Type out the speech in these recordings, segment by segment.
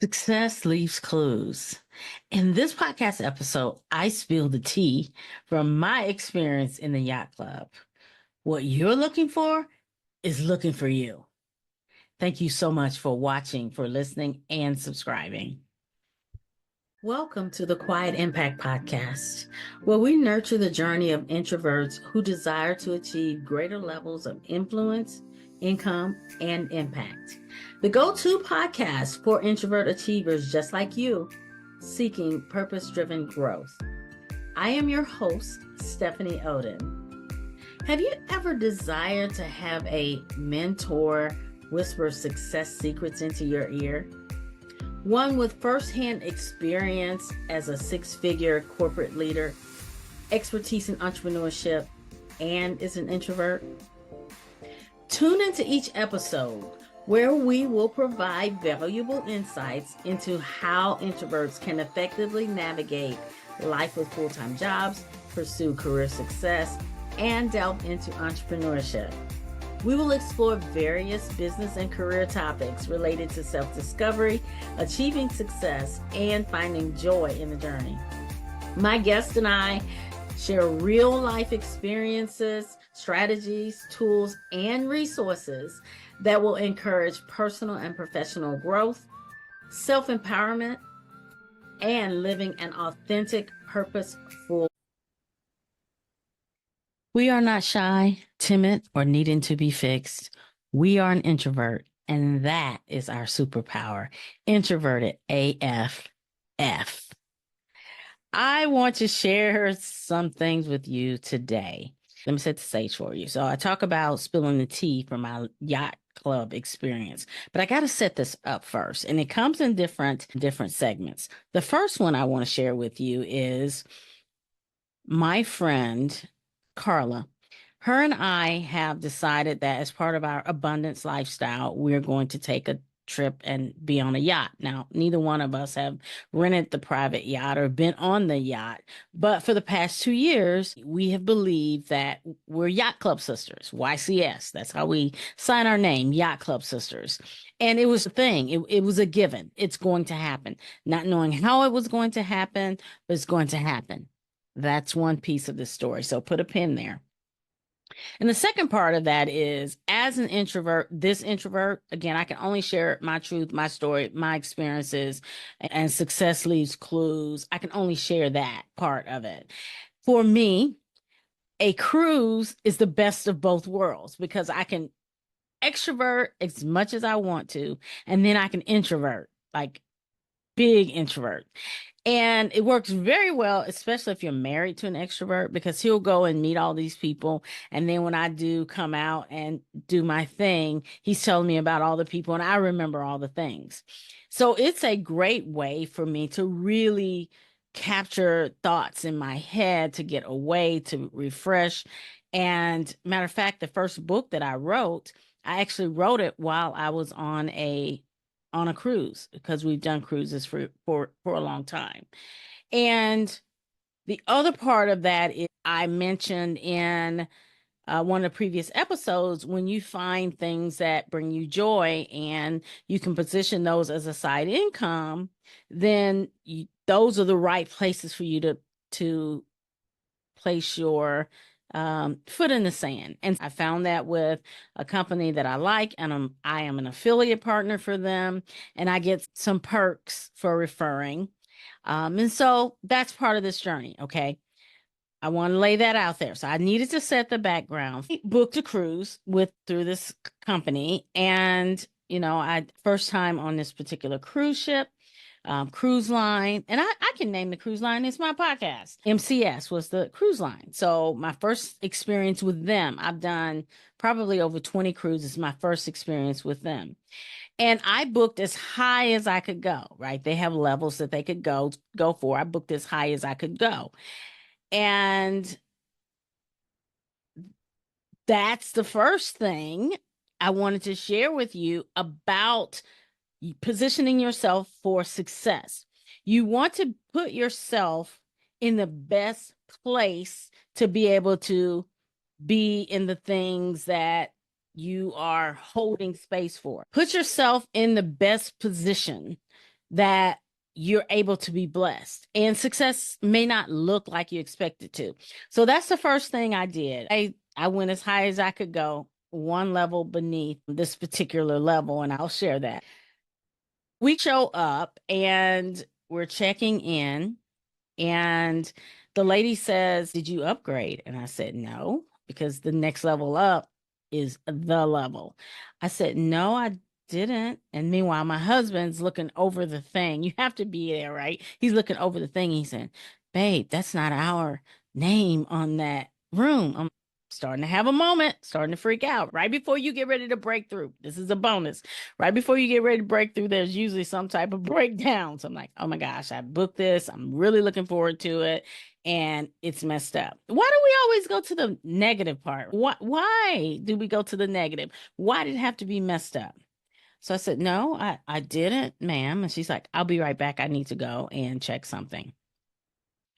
Success leaves clues. In this podcast episode, I spill the tea from my experience in the yacht club. What you're looking for is looking for you. Thank you so much for watching, for listening, and subscribing. Welcome to the Quiet Impact Podcast, where we nurture the journey of introverts who desire to achieve greater levels of influence, income, and impact. The go-to podcast for introvert achievers just like you, seeking purpose-driven growth. I am your host, Stephanie Oden. Have you ever desired to have a mentor whisper success secrets into your ear? One with firsthand experience as a six-figure corporate leader, expertise in entrepreneurship, and is an introvert? Tune into each episode where we will provide valuable insights into how introverts can effectively navigate life with full-time jobs, pursue career success, and delve into entrepreneurship. We will explore various business and career topics related to self-discovery, achieving success, and finding joy in the journey. My guest and I share real-life experiences, strategies, tools, and resources that will encourage personal and professional growth, self-empowerment, and living an authentic, purposeful. We are not shy, timid, or needing to be fixed. We are an introvert, and that is our superpower. Introverted AF-F. I want to share some things with you today. Let me set the stage for you. So I talk about spilling the tea from my yacht club experience, but I got to set this up first, and it comes in different segments. The first one I want to share with you is my friend Carla. Her and I have decided that as part of our abundance lifestyle, we're going to take a trip and be on a yacht. Now, neither one of us have rented the private yacht or been on the yacht, but for the past 2 years, we have believed that we're Yacht Club Sisters, YCS. That's how we sign our name, Yacht Club Sisters. And it was a thing. It was a given. It's going to happen. Not knowing how it was going to happen, but it's going to happen. That's one piece of the story. So put a pin there. And the second part of that is, as an introvert, again, I can only share my truth, my story, my experiences, and success leaves clues. I can only share that part of it. For me, a cruise is the best of both worlds because I can extrovert as much as I want to, and then I can introvert, like big introvert. And it works very well, especially if you're married to an extrovert, because he'll go and meet all these people. And then when I do come out and do my thing, he's telling me about all the people and I remember all the things. So it's a great way for me to really capture thoughts in my head, to get away, to refresh. And matter of fact, the first book that I wrote, I actually wrote it while I was on a cruise, because we've done cruises for a long time. And the other part of that is, I mentioned in one of the previous episodes, when you find things that bring you joy and you can position those as a side income, then those are the right places for you to place your foot in the sand. And I found that with a company that I like, and I am an affiliate partner for them, and I get some perks for referring. And so that's part of this journey. Okay. I want to lay that out there. So I needed to set the background. I booked a cruise through this company. And, I first time on this particular cruise ship. Cruise line, and I can name the cruise line. It's my podcast. MCS was the cruise line. So my first experience with them, I've done probably over 20 cruises. My first experience with them. And I booked as high as I could go, right? They have levels that they could go for. I booked as high as I could go. And that's the first thing I wanted to share with you about positioning yourself for success. You want to put yourself in the best place to be able to be in the things that you are holding space for. Put yourself in the best position that you're able to be blessed. And success may not look like you expect it to. So that's the first thing I did. I went as high as I could go, one level beneath this particular level, and I'll share that. We show up and we're checking in, and the lady says, "Did you upgrade?" And I said, "No, because the next level up is the level." I said, "No, I didn't." And meanwhile, my husband's looking over the thing. You have to be there, right? He's looking over the thing. He said, "Babe, that's not our name on that room." I'm starting to have a moment, starting to freak out. Right before you get ready to break through, this is a bonus. Right before you get ready to break through, there's usually some type of breakdown. So I'm like, oh my gosh, I booked this. I'm really looking forward to it. And it's messed up. Why do we always go to the negative part? Why do we go to the negative? Why did it have to be messed up? So I said, no, I didn't, ma'am. And she's like, I'll be right back. I need to go and check something.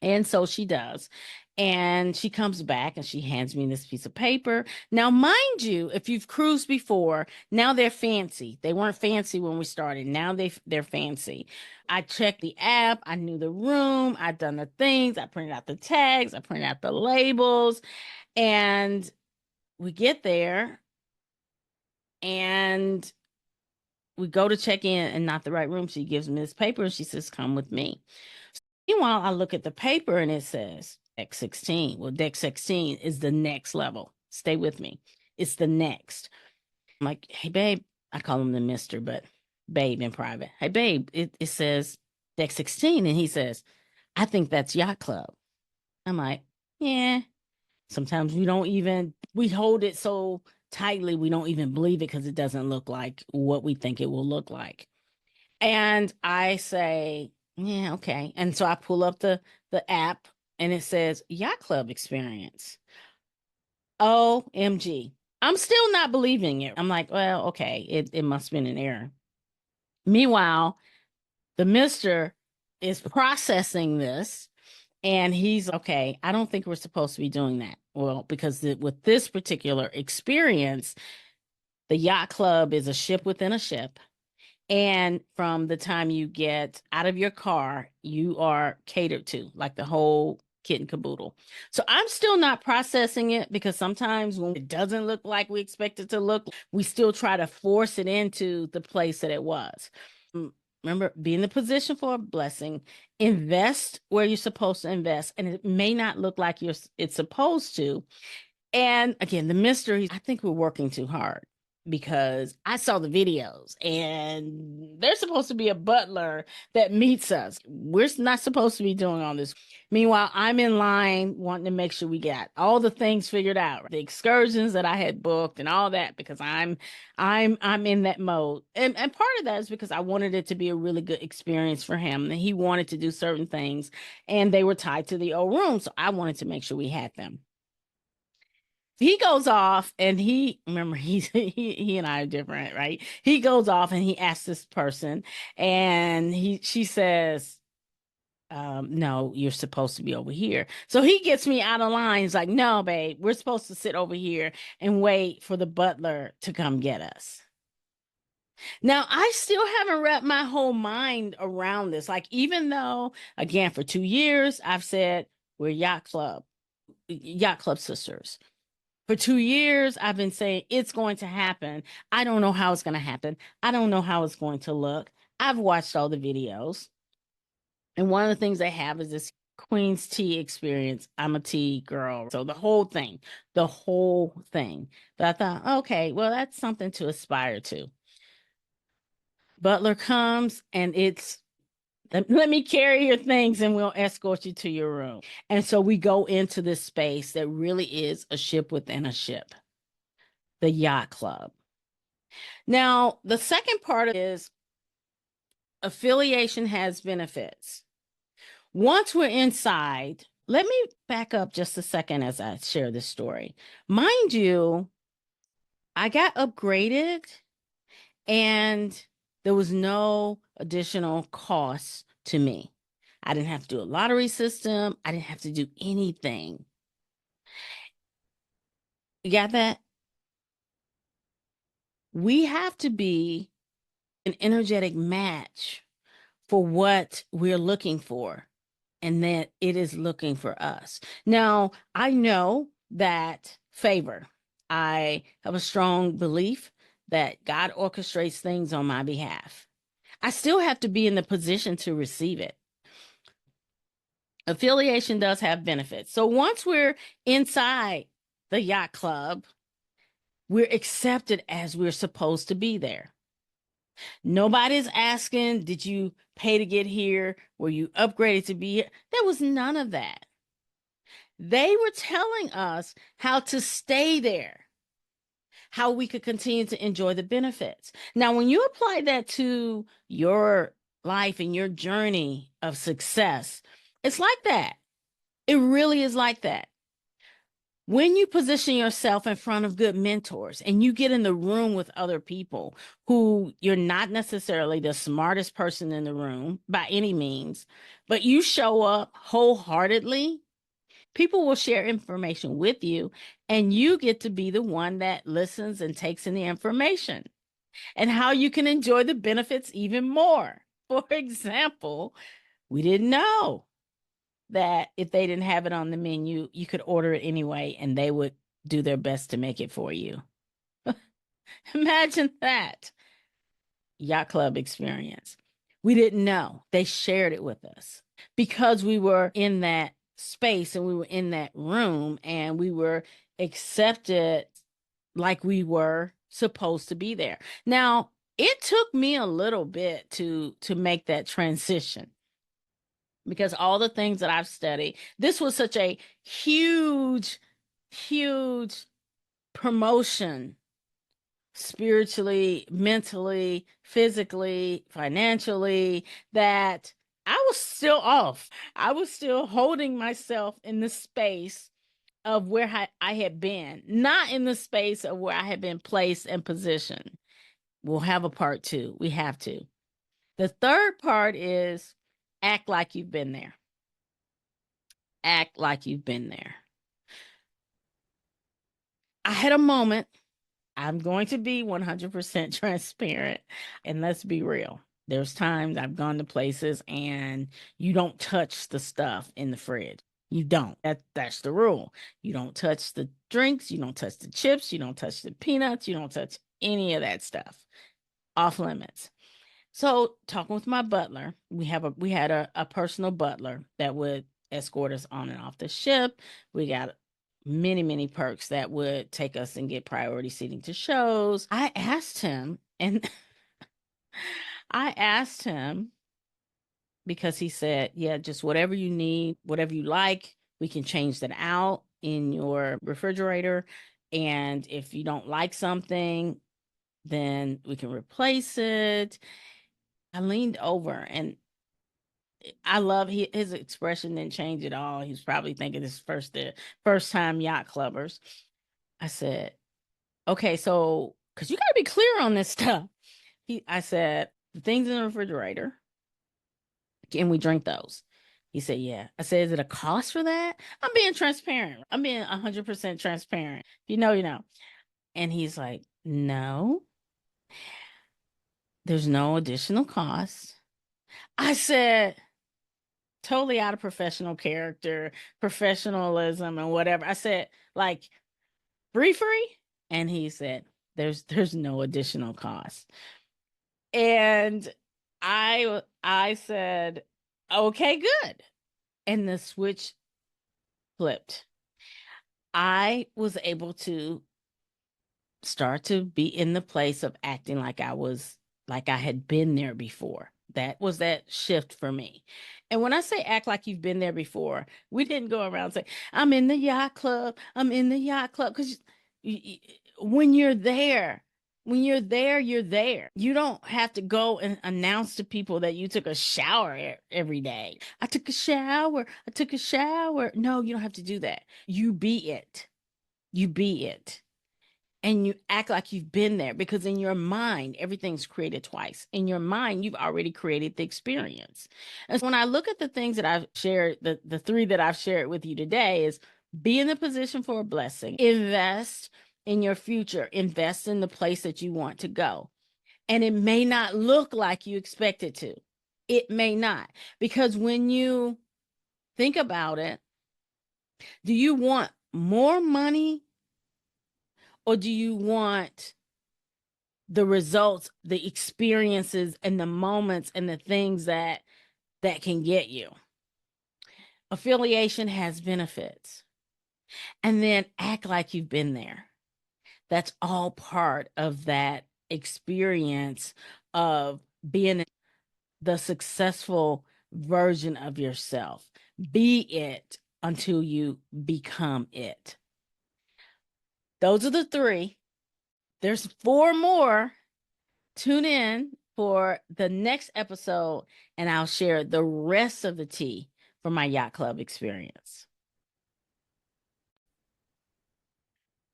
And so she does. And she comes back and she hands me this piece of paper. Now, mind you, if you've cruised before, now they're fancy. They weren't fancy when we started. Now they're fancy. I checked the app. I knew the room. I'd done the things. I printed out the tags. I printed out the labels. And we get there and we go to check in and not the right room. She gives me this paper and she says, come with me. Meanwhile, I look at the paper and it says deck 16. Well, deck 16 is the next level. Stay with me. It's the next. I'm like, hey, babe. I call him the mister, but babe in private. Hey, babe, it says deck 16. And he says, I think that's Yacht Club. I'm like, yeah. Sometimes we hold it so tightly, we don't even believe it because it doesn't look like what we think it will look like. And I say, yeah, okay. And so I pull up the app and it says Yacht Club experience. OMG. I'm still not believing it. I'm like, well, okay, it must have been an error. Meanwhile, the mister is processing this and he's okay. I don't think we're supposed to be doing that. Well, because with this particular experience, the yacht club is a ship within a ship. And from the time you get out of your car, you are catered to, like the whole kit and caboodle. So I'm still not processing it because sometimes when it doesn't look like we expect it to look, we still try to force it into the place that it was. Remember, be in the position for a blessing, invest where you're supposed to invest, and it may not look like it's supposed to, and again, the mystery, I think we're working too hard because I saw the videos and there's supposed to be a butler that meets us. We're not supposed to be doing all this. Meanwhile, I'm in line wanting to make sure we got all the things figured out, the excursions that I had booked and all that because I'm in that mode. And part of that is because I wanted it to be a really good experience for him. And he wanted to do certain things and they were tied to the old room. So I wanted to make sure we had them. He goes off and he remember he and I are different, right? He goes off and he asks this person and she says, no, you're supposed to be over here. So he gets me out of line. He's like, no, babe, we're supposed to sit over here and wait for the butler to come get us. Now, I still haven't wrapped my whole mind around this. Like, even though, again, for 2 years, I've said we're Yacht Club sisters. For 2 years, I've been saying it's going to happen. I don't know how it's going to happen. I don't know how it's going to look. I've watched all the videos. And one of the things they have is this Queen's tea experience. I'm a tea girl. So the whole thing. But I thought, okay, well, that's something to aspire to. Butler comes and it's let me carry your things and we'll escort you to your room. And so we go into this space that really is a ship within a ship, the yacht club. Now, the second part is affiliation has benefits. Once we're inside, let me back up just a second as I share this story. Mind you, I got upgraded and there was no additional cost to me. I didn't have to do a lottery system. I didn't have to do anything. You got that? We have to be an energetic match for what we're looking for, and that it is looking for us. Now, I know that favor. I have a strong belief that God orchestrates things on my behalf. I still have to be in the position to receive it. Affiliation does have benefits. So once we're inside the yacht club, we're accepted as we're supposed to be there. Nobody's asking, did you pay to get here? Were you upgraded to be here? There was none of that. They were telling us how to stay there, how we could continue to enjoy the benefits. Now, when you apply that to your life and your journey of success, it's like that. It really is like that. When you position yourself in front of good mentors and you get in the room with other people who you're not necessarily the smartest person in the room by any means, but you show up wholeheartedly, people will share information with you, and you get to be the one that listens and takes in the information and how you can enjoy the benefits even more. For example, we didn't know that if they didn't have it on the menu, you could order it anyway and they would do their best to make it for you. Imagine that yacht club experience. We didn't know. They shared it with us because we were in that space and we were in that room and we were accepted like we were supposed to be there. Now, it took me a little bit to make that transition because all the things that I've studied, this was such a huge, huge promotion spiritually, mentally, physically, financially, that I was still off. I was still holding myself in the space of where I had been, not in the space of where I had been placed and positioned. We'll have a part two. We have to. The third part is act like you've been there. Act like you've been there. I had a moment. I'm going to be 100% transparent and let's be real. There's times I've gone to places and you don't touch the stuff in the fridge. You don't. That's the rule. You don't touch the drinks, you don't touch the chips, you don't touch the peanuts, you don't touch any of that stuff. Off limits. So talking with my butler, we had a personal butler that would escort us on and off the ship. We got many, many perks that would take us and get priority seating to shows. I asked him, and I asked him because he said, yeah, just whatever you need, whatever you like, we can change that out in your refrigerator. And if you don't like something, then we can replace it. I leaned over and I love his expression didn't change at all. He was probably thinking this first time yacht clubbers. I said, okay, so because you got to be clear on this stuff. I said, the things in the refrigerator, can we drink those? He said, yeah. I said, is it a cost for that? I'm being transparent. I'm being 100% transparent. You know, you know. And he's like, no, there's no additional cost. I said, totally out of professional character, professionalism, and whatever. I said, like, free? And he said, there's no additional cost. And I said, okay, good. And the switch flipped. I was able to start to be in the place of acting like I had been there before. That was that shift for me. And when I say act like you've been there before, we didn't go around saying, I'm in the yacht club. I'm in the yacht club. Because when you're there, you're there. You don't have to go and announce to people that you took a shower every day. I took a shower. I took a shower. No, you don't have to do that. You be it. You be it. And you act like you've been there because in your mind, everything's created twice. In your mind, you've already created the experience. And so when I look at the things that I've shared, the three that I've shared with you today is be in the position for a blessing, invest in your future, invest in the place that you want to go. And it may not look like you expect it to. It may not. Because when you think about it, do you want more money or do you want the results, the experiences, and the moments and the things that can get you? Affiliation has benefits. And then act like you've been there. That's all part of that experience of being the successful version of yourself. Be it until you become it. Those are the 3. There's 4 more. Tune in for the next episode, and I'll share the rest of the tea from my yacht club experience.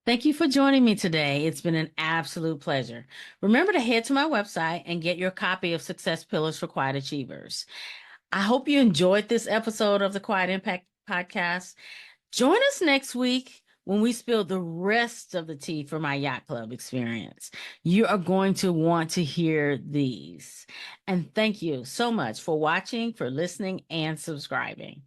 Thank you for joining me today. It's been an absolute pleasure. Remember to head to my website and get your copy of Success Pillars for Quiet Achievers. I hope you enjoyed this episode of the Quiet Impact Podcast. Join us next week when we spill the rest of the tea for my yacht club experience. You are going to want to hear these. And thank you so much for watching, for listening, and subscribing.